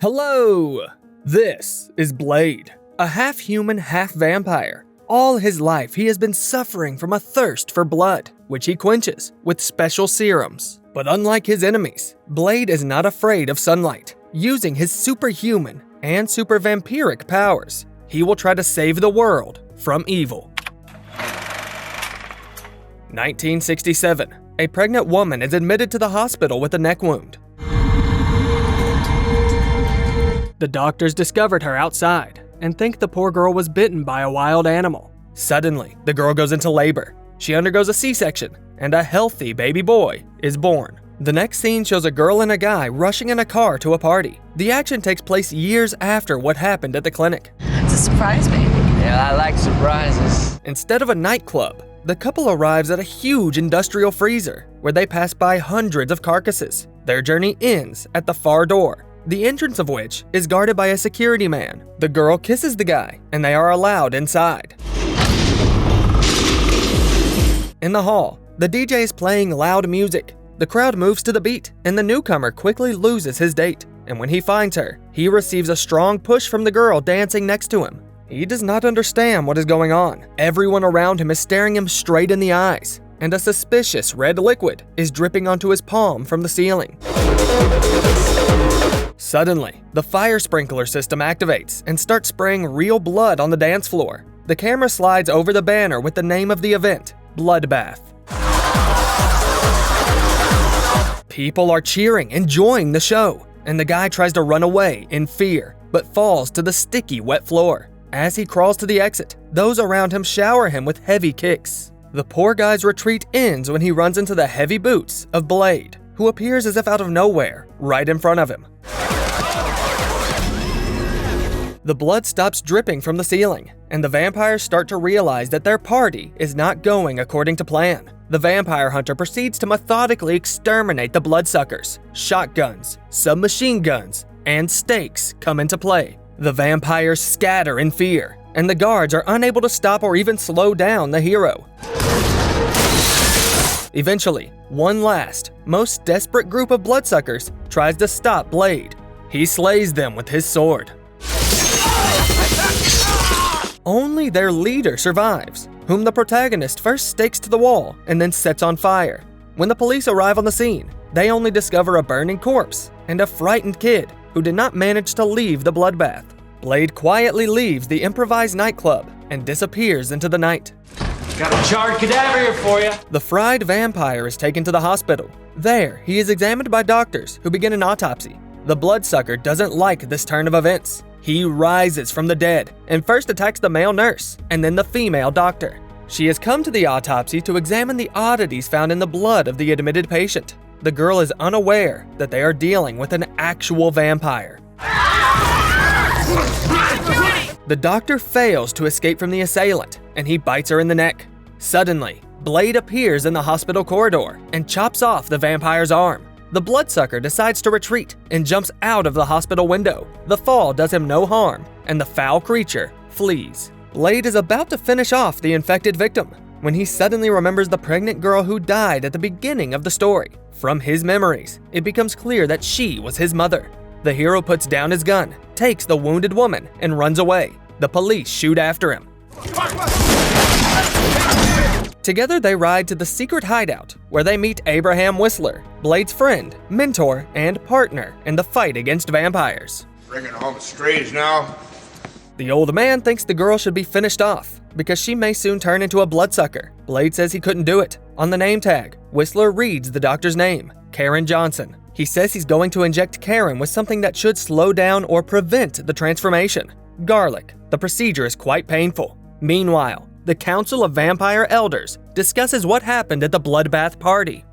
Hello! This is Blade, a half-human, half-vampire. All his life, he has been suffering from a thirst for blood, which he quenches with special serums. But unlike his enemies, Blade is not afraid of sunlight. Using his superhuman and super vampiric powers, he will try to save the world from evil. 1967. A pregnant woman is admitted to the hospital with a neck wound. The doctors discovered her outside and think the poor girl was bitten by a wild animal. Suddenly, the girl goes into labor. She undergoes a C-section, and a healthy baby boy is born. The next scene shows a girl and a guy rushing in a car to a party. The action takes place years after what happened at the clinic. It's a surprise, baby. Yeah, I like surprises. Instead of a nightclub, the couple arrives at a huge industrial freezer where they pass by hundreds of carcasses. Their journey ends at the far door, the entrance of which is guarded by a security man. The girl kisses the guy, and they are allowed inside. In the hall, the DJ is playing loud music. The crowd moves to the beat, and the newcomer quickly loses his date. And when he finds her, he receives a strong push from the girl dancing next to him. He does not understand what is going on. Everyone around him is staring him straight in the eyes, and a suspicious red liquid is dripping onto his palm from the ceiling. Suddenly, the fire sprinkler system activates and starts spraying real blood on the dance floor. The camera slides over the banner with the name of the event, Bloodbath. People are cheering, enjoying the show, and the guy tries to run away in fear, but falls to the sticky, wet floor. As he crawls to the exit, those around him shower him with heavy kicks. The poor guy's retreat ends when he runs into the heavy boots of Blade, who appears as if out of nowhere, right in front of him. The blood stops dripping from the ceiling, and the vampires start to realize that their party is not going according to plan. The vampire hunter proceeds to methodically exterminate the bloodsuckers. Shotguns, submachine guns, and stakes come into play. The vampires scatter in fear, and the guards are unable to stop or even slow down the hero. Eventually, one last, most desperate group of bloodsuckers tries to stop Blade. He slays them with his sword. Only their leader survives, whom the protagonist first stakes to the wall and then sets on fire. When the police arrive on the scene, they only discover a burning corpse and a frightened kid who did not manage to leave the bloodbath. Blade quietly leaves the improvised nightclub and disappears into the night. Got a charred cadaver here for you. The fried vampire is taken to the hospital. There, he is examined by doctors who begin an autopsy. The bloodsucker doesn't like this turn of events. He rises from the dead and first attacks the male nurse and then the female doctor. She has come to the autopsy to examine the oddities found in the blood of the admitted patient. The girl is unaware that they are dealing with an actual vampire. The doctor fails to escape from the assailant, and he bites her in the neck. Suddenly, Blade appears in the hospital corridor and chops off the vampire's arm. The bloodsucker decides to retreat and jumps out of the hospital window. The fall does him no harm, and the foul creature flees. Blade is about to finish off the infected victim when he suddenly remembers the pregnant girl who died at the beginning of the story. From his memories, it becomes clear that she was his mother. The hero puts down his gun, takes the wounded woman, and runs away. The police shoot after him. Together they ride to the secret hideout, where they meet Abraham Whistler, Blade's friend, mentor, and partner in the fight against vampires. Bringing home strays now. The old man thinks the girl should be finished off, because she may soon turn into a bloodsucker. Blade says he couldn't do it. On the name tag, Whistler reads the doctor's name, Karen Johnson. He says he's going to inject Karen with something that should slow down or prevent the transformation. Garlic. The procedure is quite painful. Meanwhile, the Council of Vampire Elders discusses what happened at the Bloodbath party.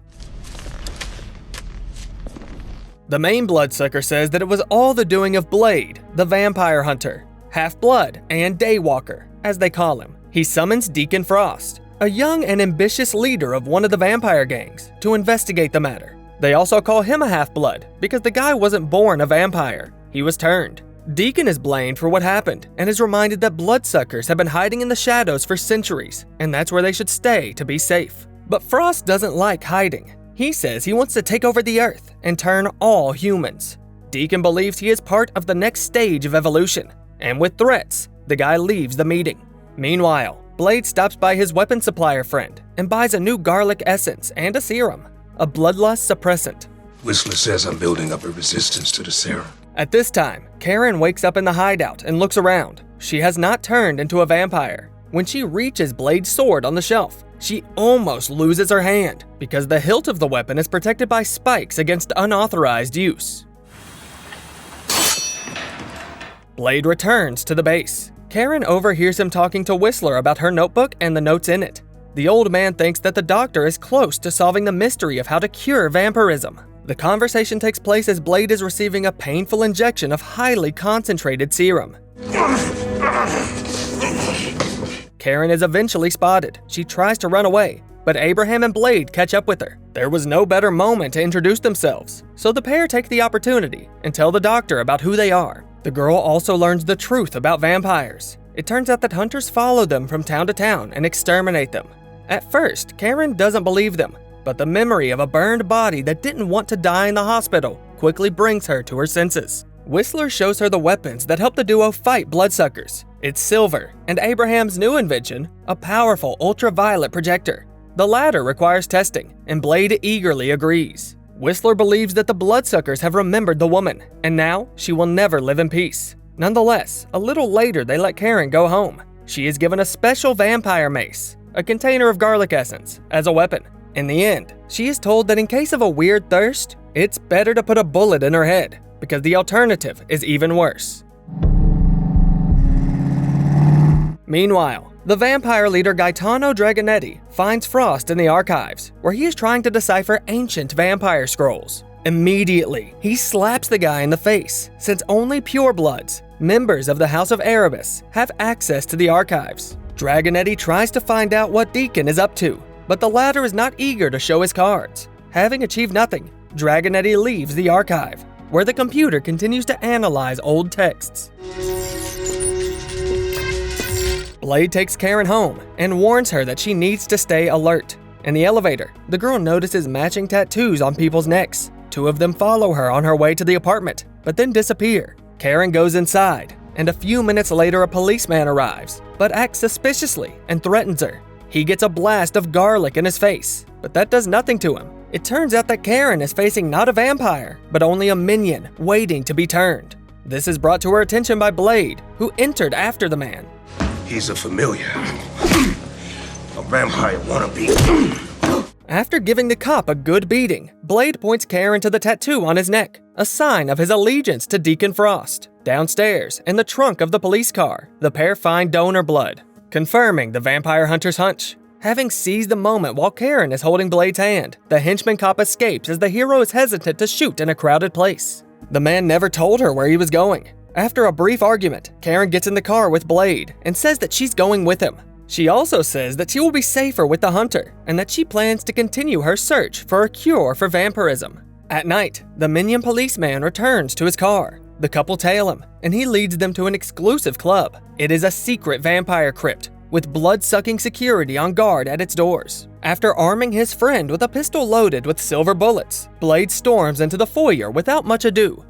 The main bloodsucker says that it was all the doing of Blade, the vampire hunter, half-blood, and daywalker, as they call him. He summons Deacon Frost, a young and ambitious leader of one of the vampire gangs, to investigate the matter. They also call him a half-blood because the guy wasn't born a vampire, he was turned. Deacon is blamed for what happened and is reminded that bloodsuckers have been hiding in the shadows for centuries, and that's where they should stay to be safe. But Frost doesn't like hiding. He says he wants to take over the earth and turn all humans. Deacon believes he is part of the next stage of evolution, and with threats, the guy leaves the meeting. Meanwhile, Blade stops by his weapon supplier friend and buys a new garlic essence and a serum, a bloodlust suppressant. Whistler says I'm building up a resistance to the serum. At this time, Karen wakes up in the hideout and looks around. She has not turned into a vampire. When she reaches Blade's sword on the shelf, she almost loses her hand because the hilt of the weapon is protected by spikes against unauthorized use. Blade returns to the base. Karen overhears him talking to Whistler about her notebook and the notes in it. The old man thinks that the doctor is close to solving the mystery of how to cure vampirism. The conversation takes place as Blade is receiving a painful injection of highly concentrated serum. Karen is eventually spotted. She tries to run away, but Abraham and Blade catch up with her. There was no better moment to introduce themselves, so the pair take the opportunity and tell the doctor about who they are. The girl also learns the truth about vampires. It turns out that hunters follow them from town to town and exterminate them. At first, Karen doesn't believe them, but the memory of a burned body that didn't want to die in the hospital quickly brings her to her senses. Whistler shows her the weapons that help the duo fight bloodsuckers. It's silver, and Abraham's new invention, a powerful ultraviolet projector. The latter requires testing, and Blade eagerly agrees. Whistler believes that the bloodsuckers have remembered the woman, and now she will never live in peace. Nonetheless, a little later they let Karen go home. She is given a special vampire mace, a container of garlic essence, as a weapon. In the end, she is told that in case of a weird thirst, it's better to put a bullet in her head, because the alternative is even worse. Meanwhile, the vampire leader Gaetano Dragonetti finds Frost in the archives, where he is trying to decipher ancient vampire scrolls. Immediately, he slaps the guy in the face, since only purebloods, members of the House of Erebus, have access to the archives. Dragonetti tries to find out what Deacon is up to, but the latter is not eager to show his cards. Having achieved nothing, Dragonetti leaves the archive, where the computer continues to analyze old texts. Blade takes Karen home and warns her that she needs to stay alert. In the elevator, the girl notices matching tattoos on people's necks. Two of them follow her on her way to the apartment, but then disappear. Karen goes inside, and a few minutes later a policeman arrives, but acts suspiciously and threatens her. He gets a blast of garlic in his face, but that does nothing to him. It turns out that Karen is facing not a vampire, but only a minion waiting to be turned. This is brought to her attention by Blade, who entered after the man. He's a familiar. A vampire wannabe. After giving the cop a good beating, Blade points Karen to the tattoo on his neck, a sign of his allegiance to Deacon Frost. Downstairs, in the trunk of the police car, the pair find donor blood, confirming the vampire hunter's hunch. Having seized the moment while Karen is holding Blade's hand, the henchman cop escapes as the hero is hesitant to shoot in a crowded place. The man never told her where he was going. After a brief argument, Karen gets in the car with Blade and says that she's going with him. She also says that she will be safer with the hunter and that she plans to continue her search for a cure for vampirism. At night, the minion policeman returns to his car. The couple tail him, and he leads them to an exclusive club. It is a secret vampire crypt, with blood-sucking security on guard at its doors. After arming his friend with a pistol loaded with silver bullets, Blade storms into the foyer without much ado.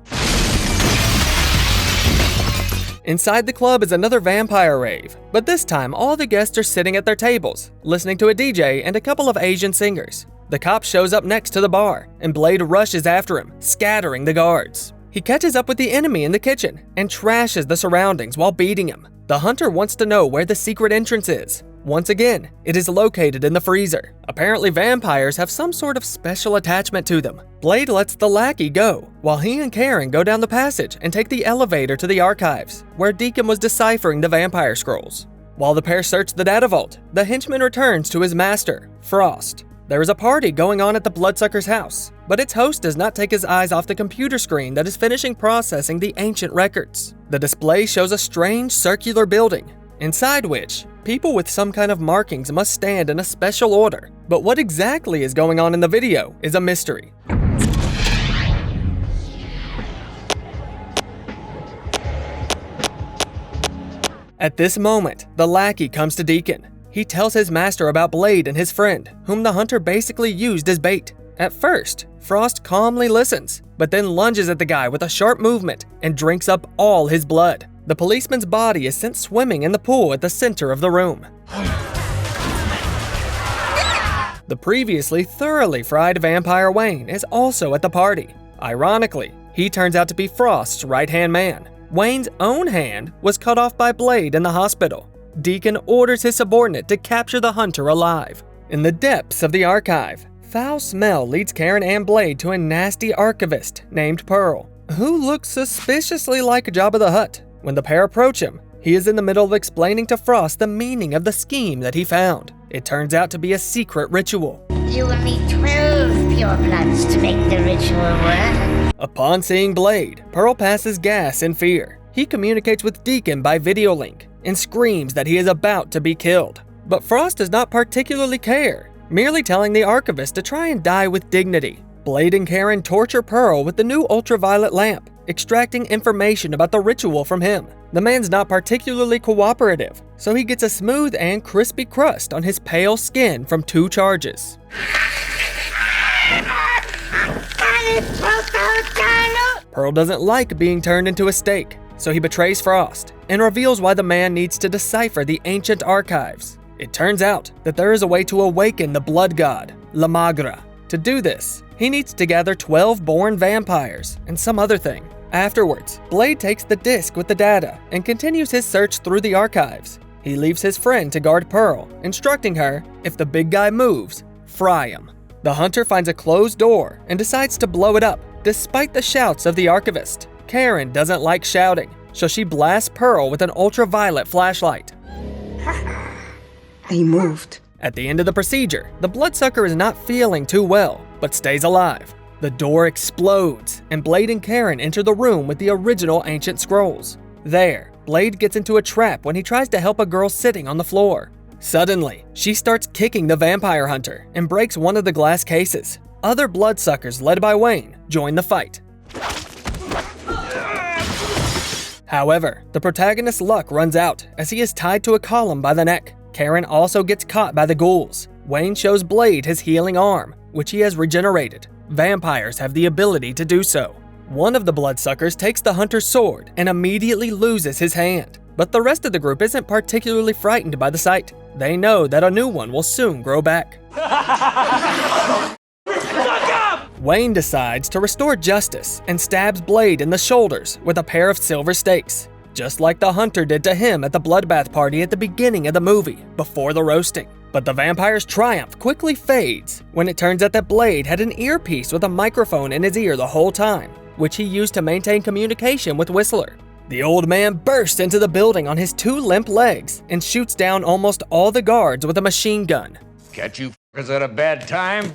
Inside the club is another vampire rave, but this time all the guests are sitting at their tables, listening to a DJ and a couple of Asian singers. The cop shows up next to the bar, and Blade rushes after him, scattering the guards. He catches up with the enemy in the kitchen and trashes the surroundings while beating him. The hunter wants to know where the secret entrance is. Once again, it is located in the freezer. Apparently vampires have some sort of special attachment to them. Blade lets the lackey go, while he and Karen go down the passage and take the elevator to the archives, where Deacon was deciphering the vampire scrolls. While the pair search the data vault, the henchman returns to his master, Frost. There is a party going on at the bloodsucker's house, but its host does not take his eyes off the computer screen that is finishing processing the ancient records. The display shows a strange circular building, inside which people with some kind of markings must stand in a special order. But what exactly is going on in the video is a mystery. At this moment, the lackey comes to Deacon. He tells his master about Blade and his friend, whom the hunter basically used as bait. At first, Frost calmly listens, but then lunges at the guy with a sharp movement and drinks up all his blood. The policeman's body is sent swimming in the pool at the center of the room. The previously thoroughly fried vampire Wayne is also at the party. Ironically, he turns out to be Frost's right-hand man. Wayne's own hand was cut off by Blade in the hospital. Deacon orders his subordinate to capture the hunter alive. In the depths of the archive, foul smell leads Karen and Blade to a nasty archivist named Pearl, who looks suspiciously like Jabba the Hutt. When the pair approach him, he is in the middle of explaining to Frost the meaning of the scheme that he found. It turns out to be a secret ritual. You will need 12 purebloods to make the ritual work. Upon seeing Blade, Pearl passes gas in fear. He communicates with Deacon by video link and screams that he is about to be killed. But Frost does not particularly care, merely telling the archivist to try and die with dignity. Blade and Karen torture Pearl with the new ultraviolet lamp, extracting information about the ritual from him. The man's not particularly cooperative, so he gets a smooth and crispy crust on his pale skin from 2 charges. Pearl doesn't like being turned into a steak, so he betrays Frost and reveals why the man needs to decipher the ancient archives. It turns out that there is a way to awaken the blood god, La Magra. To do this, he needs to gather 12 born vampires and some other thing. Afterwards, Blade takes the disc with the data and continues his search through the archives. He leaves his friend to guard Pearl, instructing her, if the big guy moves, fry him. The hunter finds a closed door and decides to blow it up, despite the shouts of the archivist. Karen doesn't like shouting, so she blasts Pearl with an ultraviolet flashlight. He moved. At the end of the procedure, the bloodsucker is not feeling too well, but stays alive. The door explodes, and Blade and Karen enter the room with the original ancient scrolls. There, Blade gets into a trap when he tries to help a girl sitting on the floor. Suddenly, she starts kicking the vampire hunter and breaks one of the glass cases. Other bloodsuckers, led by Wayne, join the fight. However, the protagonist's luck runs out as he is tied to a column by the neck. Karen also gets caught by the ghouls. Wayne shows Blade his healing arm, which he has regenerated. Vampires have the ability to do so. One of the bloodsuckers takes the hunter's sword and immediately loses his hand. But the rest of the group isn't particularly frightened by the sight. They know that a new one will soon grow back. Wayne decides to restore justice and stabs Blade in the shoulders with a pair of silver stakes, just like the hunter did to him at the Bloodbath party at the beginning of the movie, before the roasting. But the vampire's triumph quickly fades when it turns out that Blade had an earpiece with a microphone in his ear the whole time, which he used to maintain communication with Whistler. The old man bursts into the building on his 2 limp legs and shoots down almost all the guards with a machine gun. Catch you f***ers at a bad time.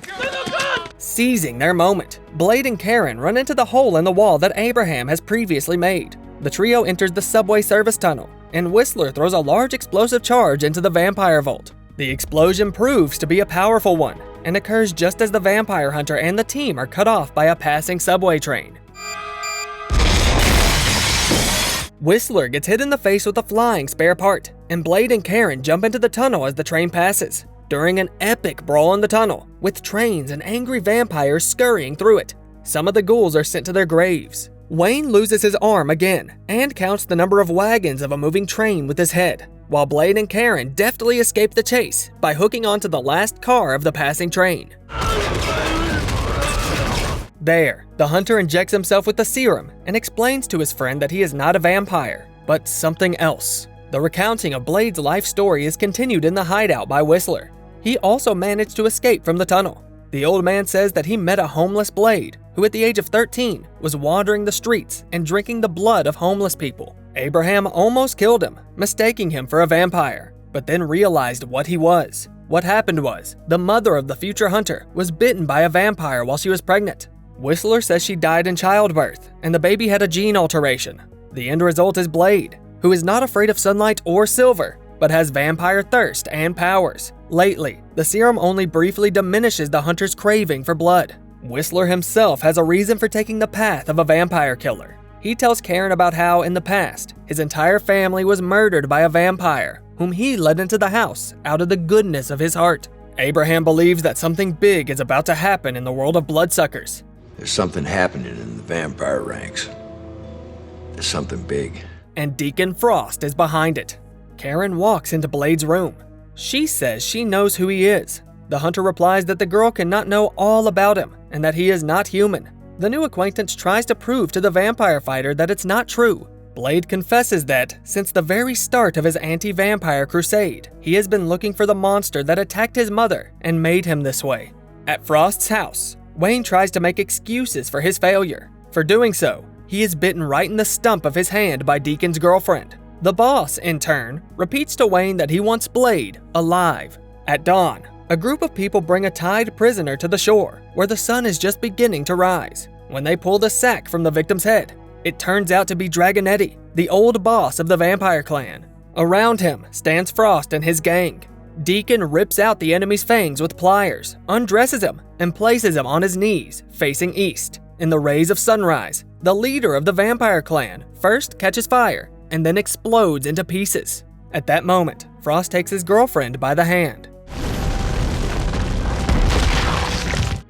Seizing their moment, Blade and Karen run into the hole in the wall that Abraham has previously made. The trio enters the subway service tunnel, and Whistler throws a large explosive charge into the vampire vault. The explosion proves to be a powerful one, and occurs just as the vampire hunter and the team are cut off by a passing subway train. Whistler gets hit in the face with a flying spare part, and Blade and Karen jump into the tunnel as the train passes. During an epic brawl in the tunnel, with trains and angry vampires scurrying through it, some of the ghouls are sent to their graves. Wayne loses his arm again, and counts the number of wagons of a moving train with his head, while Blade and Karen deftly escape the chase by hooking onto the last car of the passing train. There, the hunter injects himself with the serum and explains to his friend that he is not a vampire, but something else. The recounting of Blade's life story is continued in the hideout by Whistler. He also managed to escape from the tunnel. The old man says that he met a homeless Blade, who at the age of 13 was wandering the streets and drinking the blood of homeless people. Abraham almost killed him, mistaking him for a vampire, but then realized what he was. What happened was, the mother of the future hunter was bitten by a vampire while she was pregnant. Whistler says she died in childbirth, and the baby had a gene alteration. The end result is Blade, who is not afraid of sunlight or silver, but has vampire thirst and powers. Lately, the serum only briefly diminishes the hunter's craving for blood. Whistler himself has a reason for taking the path of a vampire killer. He tells Karen about how, in the past, his entire family was murdered by a vampire, whom he led into the house out of the goodness of his heart. Abraham believes that something big is about to happen in the world of bloodsuckers. There's something happening in the vampire ranks. There's something big. And Deacon Frost is behind it. Karen walks into Blade's room. She says she knows who he is. The hunter replies that the girl cannot know all about him and that he is not human. The new acquaintance tries to prove to the vampire fighter that it's not true. Blade confesses that, since the very start of his anti-vampire crusade, he has been looking for the monster that attacked his mother and made him this way. At Frost's house, Wayne tries to make excuses for his failure. For doing so, he is bitten right in the stump of his hand by Deacon's girlfriend. The boss, in turn, repeats to Wayne that he wants Blade alive. At dawn, a group of people bring a tied prisoner to the shore, where the sun is just beginning to rise. When they pull the sack from the victim's head, it turns out to be Dragonetti, the old boss of the vampire clan. Around him stands Frost and his gang. Deacon rips out the enemy's fangs with pliers, undresses him, and places him on his knees, facing east. In the rays of sunrise, the leader of the vampire clan first catches fire and then explodes into pieces. At that moment, Frost takes his girlfriend by the hand.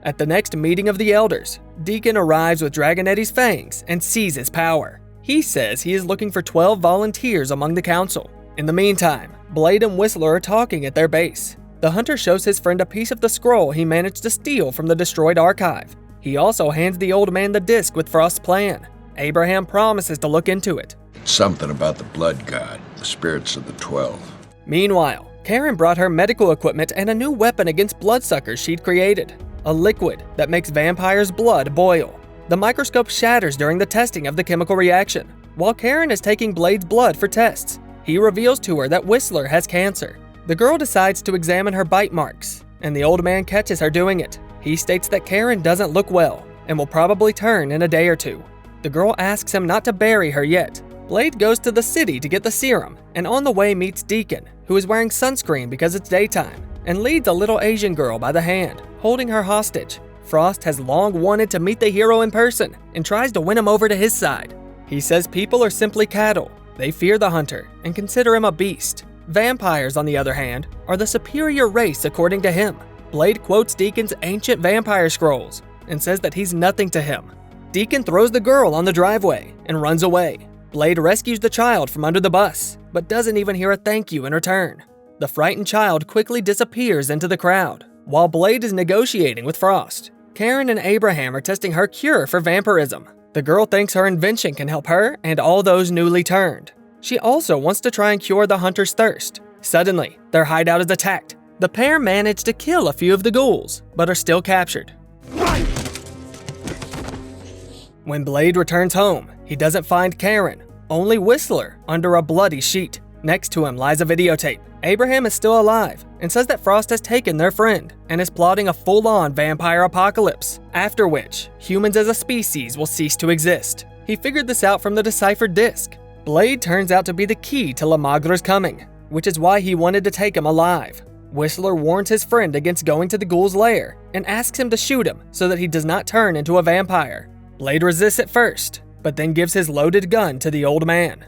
At the next meeting of the elders, Deacon arrives with Dragonetti's fangs and seizes power. He says he is looking for 12 volunteers among the council. In the meantime, Blade and Whistler are talking at their base. The hunter shows his friend a piece of the scroll he managed to steal from the destroyed archive. He also hands the old man the disc with Frost's plan. Abraham promises to look into it. It's something about the blood god, the spirits of the 12. Meanwhile, Karen brought her medical equipment and a new weapon against bloodsuckers she'd created. A liquid that makes vampires' blood boil. The microscope shatters during the testing of the chemical reaction. While Karen is taking Blade's blood for tests, he reveals to her that Whistler has cancer. The girl decides to examine her bite marks, and the old man catches her doing it. He states that Karen doesn't look well and will probably turn in a day or two. The girl asks him not to bury her yet. Blade goes to the city to get the serum, and on the way meets Deacon, who is wearing sunscreen because it's daytime, and leads a little Asian girl by the hand, holding her hostage. Frost has long wanted to meet the hero in person and tries to win him over to his side. He says people are simply cattle. They fear the hunter and consider him a beast. Vampires, on the other hand, are the superior race according to him. Blade quotes Deacon's ancient vampire scrolls and says that he's nothing to him. Deacon throws the girl on the driveway and runs away. Blade rescues the child from under the bus, but doesn't even hear a thank you in return. The frightened child quickly disappears into the crowd. While Blade is negotiating with Frost, Karen and Abraham are testing her cure for vampirism. The girl thinks her invention can help her and all those newly turned. She also wants to try and cure the hunter's thirst. Suddenly, their hideout is attacked. The pair manage to kill a few of the ghouls, but are still captured. When Blade returns home, he doesn't find Karen, only Whistler under a bloody sheet. Next to him lies a videotape. Abraham is still alive and says that Frost has taken their friend and is plotting a full-on vampire apocalypse, after which humans as a species will cease to exist. He figured this out from the deciphered disc. Blade turns out to be the key to La Magra's coming, which is why he wanted to take him alive. Whistler warns his friend against going to the ghoul's lair and asks him to shoot him so that he does not turn into a vampire. Blade resists at first, but then gives his loaded gun to the old man.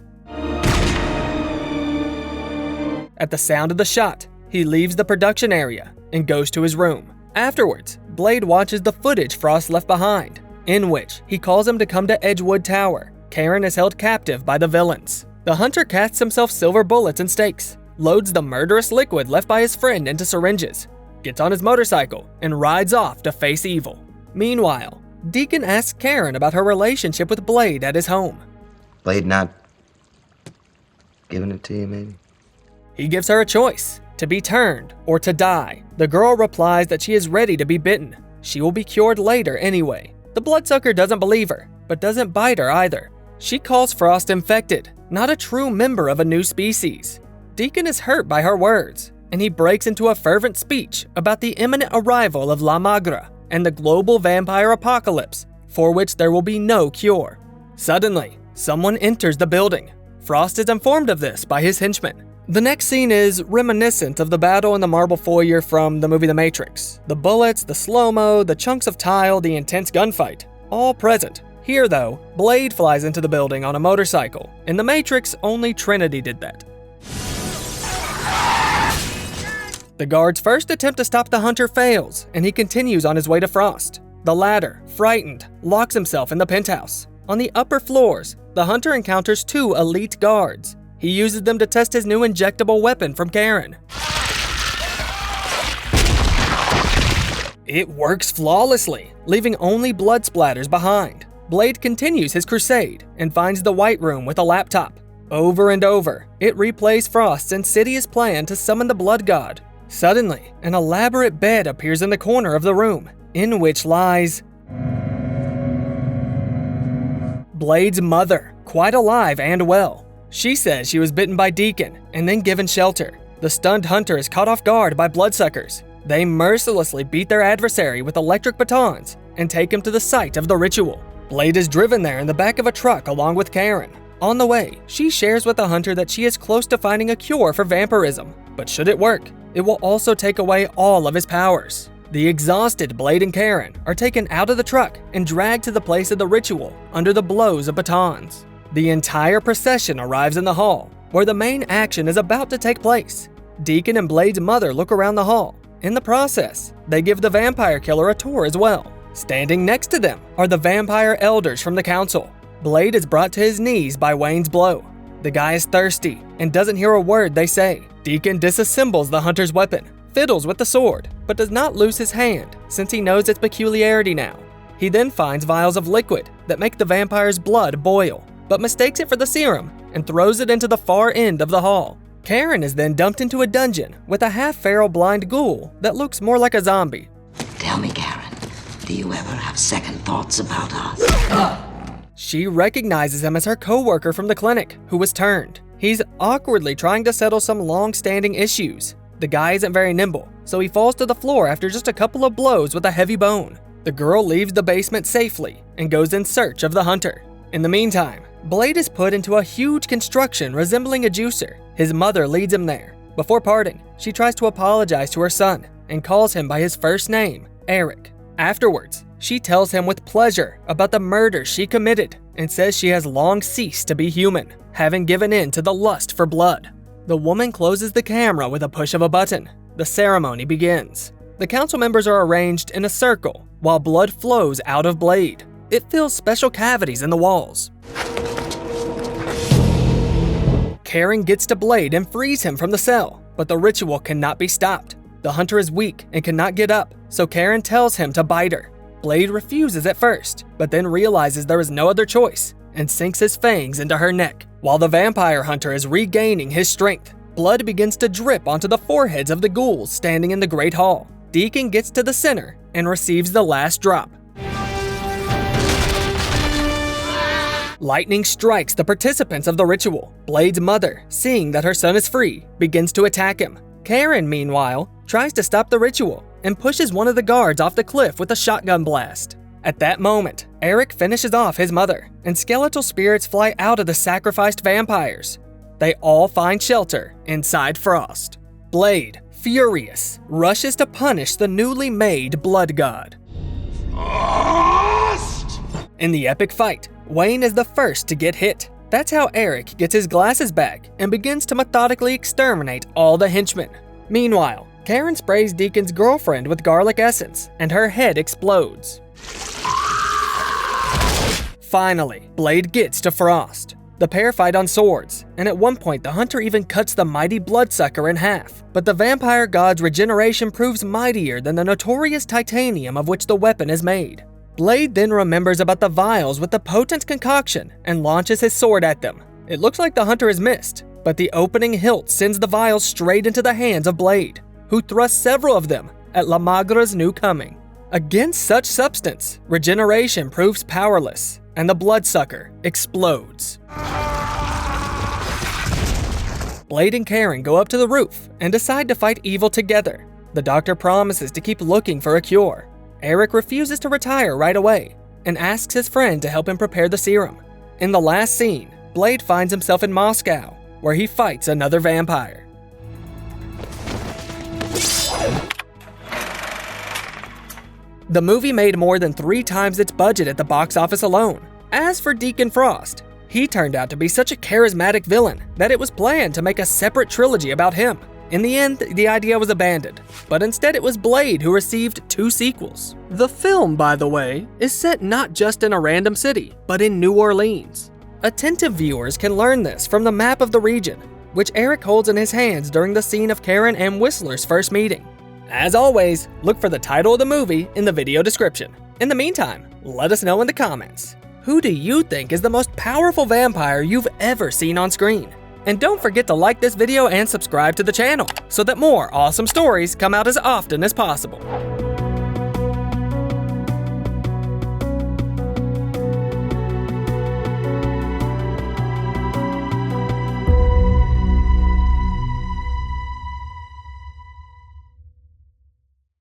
At the sound of the shot, he leaves the production area and goes to his room. Afterwards, Blade watches the footage Frost left behind, in which he calls him to come to Edgewood Tower. Karen is held captive by the villains. The hunter casts himself silver bullets and stakes, loads the murderous liquid left by his friend into syringes, gets on his motorcycle, and rides off to face evil. Meanwhile, Deacon asks Karen about her relationship with Blade at his home. Blade not giving it to you, maybe? He gives her a choice, to be turned or to die. The girl replies that she is ready to be bitten. She will be cured later anyway. The bloodsucker doesn't believe her, but doesn't bite her either. She calls Frost infected, not a true member of a new species. Deacon is hurt by her words, and he breaks into a fervent speech about the imminent arrival of La Magra and the global vampire apocalypse, for which there will be no cure. Suddenly, someone enters the building. Frost is informed of this by his henchmen. The next scene is reminiscent of the battle in the marble foyer from the movie The Matrix. The bullets, the slow-mo, the chunks of tile, the intense gunfight, all present. Here though, Blade flies into the building on a motorcycle. In The Matrix, only Trinity did that. The guard's first attempt to stop the hunter fails, and he continues on his way to Frost. The latter, frightened, locks himself in the penthouse. On the upper floors, the hunter encounters 2 elite guards. He uses them to test his new injectable weapon from Karen. It works flawlessly, leaving only blood splatters behind. Blade continues his crusade and finds the White Room with a laptop. Over and over, it replays Frost's insidious plan to summon the blood god. Suddenly, an elaborate bed appears in the corner of the room, in which lies Blade's mother, quite alive and well. She says she was bitten by Deacon and then given shelter. The stunned hunter is caught off guard by bloodsuckers. They mercilessly beat their adversary with electric batons and take him to the site of the ritual. Blade is driven there in the back of a truck along with Karen. On the way, she shares with the hunter that she is close to finding a cure for vampirism. But should it work, it will also take away all of his powers. The exhausted Blade and Karen are taken out of the truck and dragged to the place of the ritual under the blows of batons. The entire procession arrives in the hall, where the main action is about to take place. Deacon and Blade's mother look around the hall. In the process, they give the vampire killer a tour as well. Standing next to them are the vampire elders from the council. Blade is brought to his knees by Wayne's blow. The guy is thirsty and doesn't hear a word they say. Deacon disassembles the hunter's weapon, fiddles with the sword, but does not lose his hand since he knows its peculiarity now. He then finds vials of liquid that make the vampire's blood boil, but mistakes it for the serum and throws it into the far end of the hall. Karen is then dumped into a dungeon with a half-feral blind ghoul that looks more like a zombie. Tell me, Karen, do you ever have second thoughts about us? She recognizes him as her co-worker from the clinic, who was turned. He's awkwardly trying to settle some long-standing issues. The guy isn't very nimble, so he falls to the floor after just a couple of blows with a heavy bone. The girl leaves the basement safely and goes in search of the hunter. In the meantime, Blade is put into a huge construction resembling a juicer. His mother leads him there. Before parting, she tries to apologize to her son and calls him by his first name, Eric. Afterwards, she tells him with pleasure about the murder she committed and says she has long ceased to be human, having given in to the lust for blood. The woman closes the camera with a push of a button. The ceremony begins. The council members are arranged in a circle while blood flows out of Blade. It fills special cavities in the walls. Karen gets to Blade and frees him from the cell, but the ritual cannot be stopped. The hunter is weak and cannot get up, so Karen tells him to bite her. Blade refuses at first, but then realizes there is no other choice and sinks his fangs into her neck. While the vampire hunter is regaining his strength, blood begins to drip onto the foreheads of the ghouls standing in the Great Hall. Deacon gets to the center and receives the last drop. Lightning strikes the participants of the ritual. Blade's mother, seeing that her son is free, begins to attack him. Karen, meanwhile, tries to stop the ritual and pushes one of the guards off the cliff with a shotgun blast. At that moment, Eric finishes off his mother, and skeletal spirits fly out of the sacrificed vampires. They all find shelter inside Frost. Blade, furious, rushes to punish the newly made blood god. In the epic fight, Wayne is the first to get hit. That's how Eric gets his glasses back and begins to methodically exterminate all the henchmen. Meanwhile, Karen sprays Deacon's girlfriend with garlic essence, and her head explodes. Finally, Blade gets to Frost. The pair fight on swords, and at one point the hunter even cuts the mighty bloodsucker in half. But the vampire god's regeneration proves mightier than the notorious titanium of which the weapon is made. Blade then remembers about the vials with the potent concoction and launches his sword at them. It looks like the hunter has missed, but the opening hilt sends the vials straight into the hands of Blade, who thrusts several of them at La Magra's new coming. Against such substance, regeneration proves powerless, and the bloodsucker explodes. Blade and Karen go up to the roof and decide to fight evil together. The doctor promises to keep looking for a cure. Eric refuses to retire right away and asks his friend to help him prepare the serum. In the last scene, Blade finds himself in Moscow, where he fights another vampire. The movie made more than 3 times its budget at the box office alone. As for Deacon Frost, he turned out to be such a charismatic villain that it was planned to make a separate trilogy about him. In the end, the idea was abandoned, but instead it was Blade who received 2 sequels. The film, by the way, is set not just in a random city, but in New Orleans. Attentive viewers can learn this from the map of the region, which Eric holds in his hands during the scene of Karen and Whistler's first meeting. As always, look for the title of the movie in the video description. In the meantime, let us know in the comments. Who do you think is the most powerful vampire you've ever seen on screen? And don't forget to like this video and subscribe to the channel so that more awesome stories come out as often as possible.